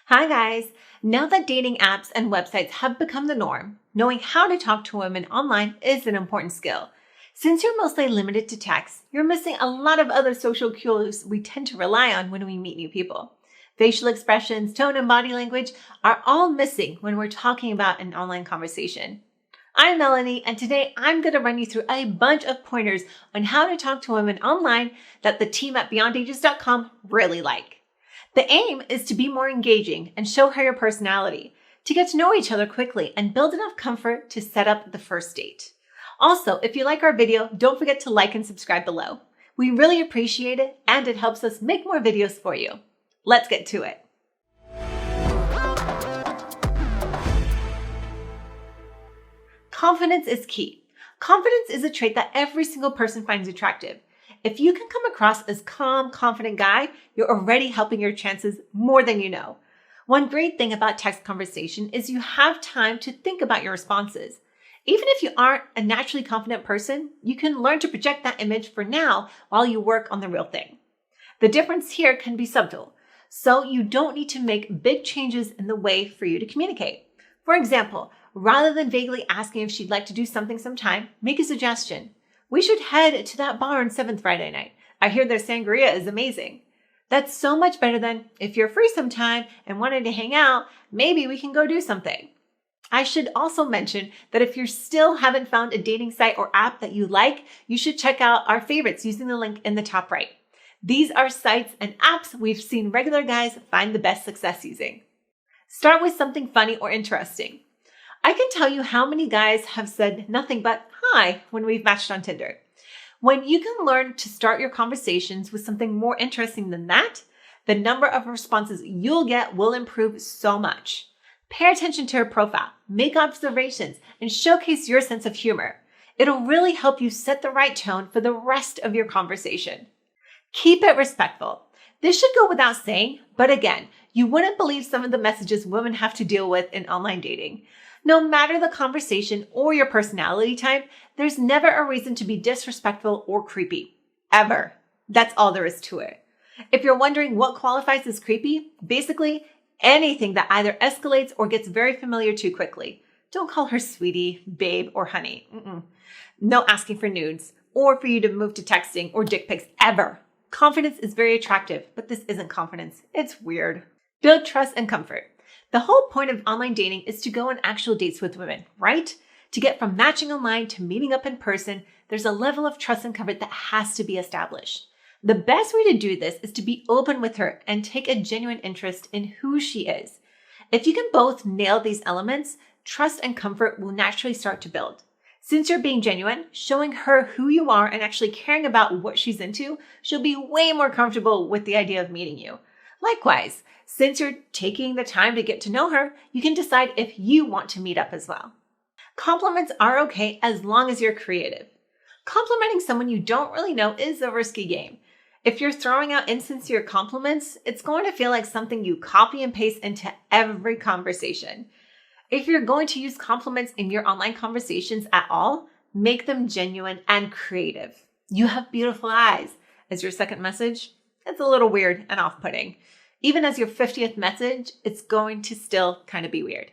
Hi guys! Now that dating apps and websites have become the norm, knowing how to talk to women online is an important skill. Since you're mostly limited to text, you're missing a lot of other social cues we tend to rely on when we meet new people. Facial expressions, tone, and body language are all missing when we're talking about an online conversation. I'm Melanie, and today I'm going to run you through a bunch of pointers on how to talk to women online that the team at BeyondAges.com really like. The aim is to be more engaging and show her your personality, to get to know each other quickly and build enough comfort to set up the first date. Also, if you like our video, don't forget to like and subscribe below. We really appreciate it, and it helps us make more videos for you. Let's get to it. Confidence is key. Confidence is a trait that every single person finds attractive. If you can come across as calm, confident guy, you're already helping your chances more than you know. One great thing about text conversation is you have time to think about your responses. Even if you aren't a naturally confident person, you can learn to project that image for now while you work on the real thing. The difference here can be subtle, so you don't need to make big changes in the way for you to communicate. For example, rather than vaguely asking if she'd like to do something sometime, make a suggestion. We should head to that bar on 7th Friday night. I hear their sangria is amazing. That's so much better than, if you're free sometime and wanted to hang out, maybe we can go do something. I should also mention that if you still haven't found a dating site or app that you like, you should check out our favorites using the link in the top right. These are sites and apps we've seen regular guys find the best success using. Start with something funny or interesting. I can tell you how many guys have said nothing but hi when we've matched on Tinder. When you can learn to start your conversations with something more interesting than that, the number of responses you'll get will improve so much. Pay attention to her profile, make observations, and showcase your sense of humor. It'll really help you set the right tone for the rest of your conversation. Keep it respectful. This should go without saying, but again, you wouldn't believe some of the messages women have to deal with in online dating. No matter the conversation or your personality type, there's never a reason to be disrespectful or creepy. Ever. That's all there is to it. If you're wondering what qualifies as creepy, basically anything that either escalates or gets very familiar too quickly. Don't call her sweetie, babe, or honey. No asking for nudes or for you to move to texting or dick pics ever. Confidence is very attractive, but this isn't confidence. It's weird. Build trust and comfort. The whole point of online dating is to go on actual dates with women, right? To get from matching online to meeting up in person, there's a level of trust and comfort that has to be established. The best way to do this is to be open with her and take a genuine interest in who she is. If you can both nail these elements, trust and comfort will naturally start to build. Since you're being genuine, showing her who you are and actually caring about what she's into, she'll be way more comfortable with the idea of meeting you. Likewise, since you're taking the time to get to know her, you can decide if you want to meet up as well. Compliments are okay as long as you're creative. Complimenting someone you don't really know is a risky game. If you're throwing out insincere compliments, it's going to feel like something you copy and paste into every conversation. If you're going to use compliments in your online conversations at all, make them genuine and creative. You have beautiful eyes as your second message. It's a little weird and off-putting. Even as your 50th message, it's going to still kind of be weird.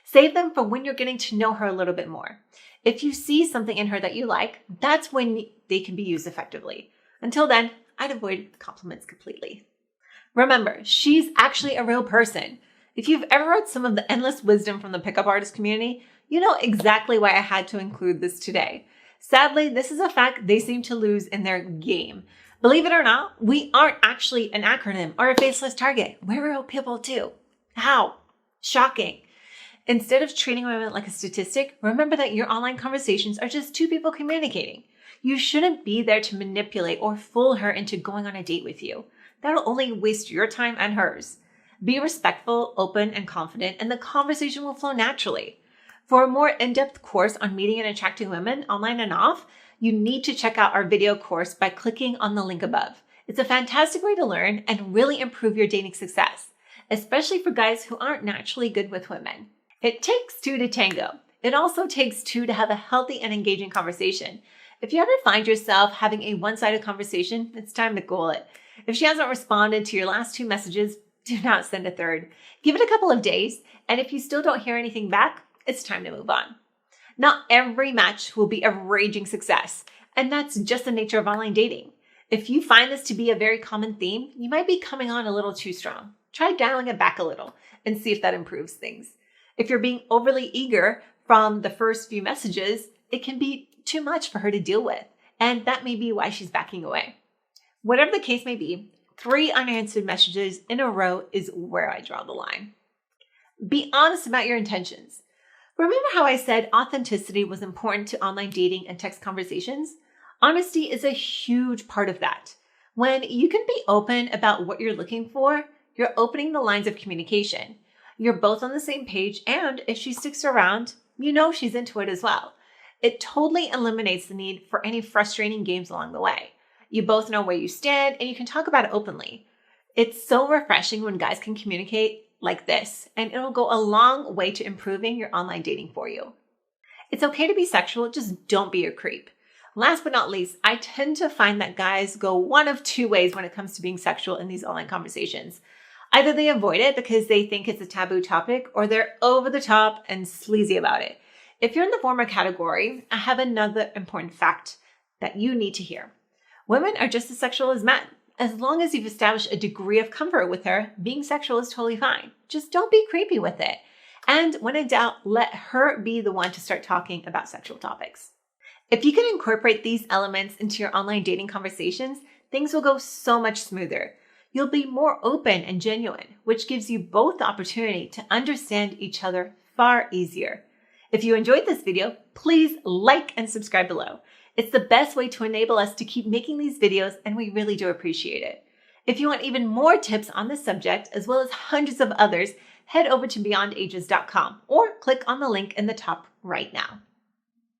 Save them for when you're getting to know her a little bit more. If you see something in her that you like, that's when they can be used effectively. Until then, I'd avoid compliments completely. Remember, she's actually a real person. If you've ever read some of the endless wisdom from the pickup artist community, you know exactly why I had to include this today. Sadly, this is a fact they seem to lose in their game. Believe it or not, we aren't actually an acronym or a faceless target. We're real people too. How? Shocking. Instead of treating women like a statistic, remember that your online conversations are just two people communicating. You shouldn't be there to manipulate or fool her into going on a date with you. That'll only waste your time and hers. Be respectful, open, and confident, and the conversation will flow naturally. For a more in-depth course on meeting and attracting women online and off, you need to check out our video course by clicking on the link above. It's a fantastic way to learn and really improve your dating success, especially for guys who aren't naturally good with women. It takes two to tango. It also takes two to have a healthy and engaging conversation. If you ever find yourself having a one-sided conversation, it's time to goal it. If she hasn't responded to your last two messages, do not send a third. Give it a couple of days, and if you still don't hear anything back, it's time to move on. Not every match will be a raging success, and that's just the nature of online dating. If you find this to be a very common theme, you might be coming on a little too strong. Try dialing it back a little and see if that improves things. If you're being overly eager from the first few messages, it can be too much for her to deal with, and that may be why she's backing away. Whatever the case may be, 3 unanswered messages in a row is where I draw the line. Be honest about your intentions. Remember how I said authenticity was important to online dating and text conversations? Honesty is a huge part of that. When you can be open about what you're looking for, you're opening the lines of communication. You're both on the same page, and if she sticks around, you know she's into it as well. It totally eliminates the need for any frustrating games along the way. You both know where you stand, and you can talk about it openly. It's so refreshing when guys can communicate like this, and it'll go a long way to improving your online dating for you. It's okay to be sexual, just don't be a creep. Last but not least, I tend to find that guys go one of 2 ways when it comes to being sexual in these online conversations. Either they avoid it because they think it's a taboo topic, or they're over the top and sleazy about it. If you're in the former category, I have another important fact that you need to hear. Women are just as sexual as men. As long as you've established a degree of comfort with her, being sexual is totally fine. Just don't be creepy with it. And when in doubt, let her be the one to start talking about sexual topics. If you can incorporate these elements into your online dating conversations, things will go so much smoother. You'll be more open and genuine, which gives you both the opportunity to understand each other far easier. If you enjoyed this video, please like and subscribe below. It's the best way to enable us to keep making these videos, and we really do appreciate it. If you want even more tips on this subject, as well as hundreds of others, head over to beyondages.com or click on the link in the top right now.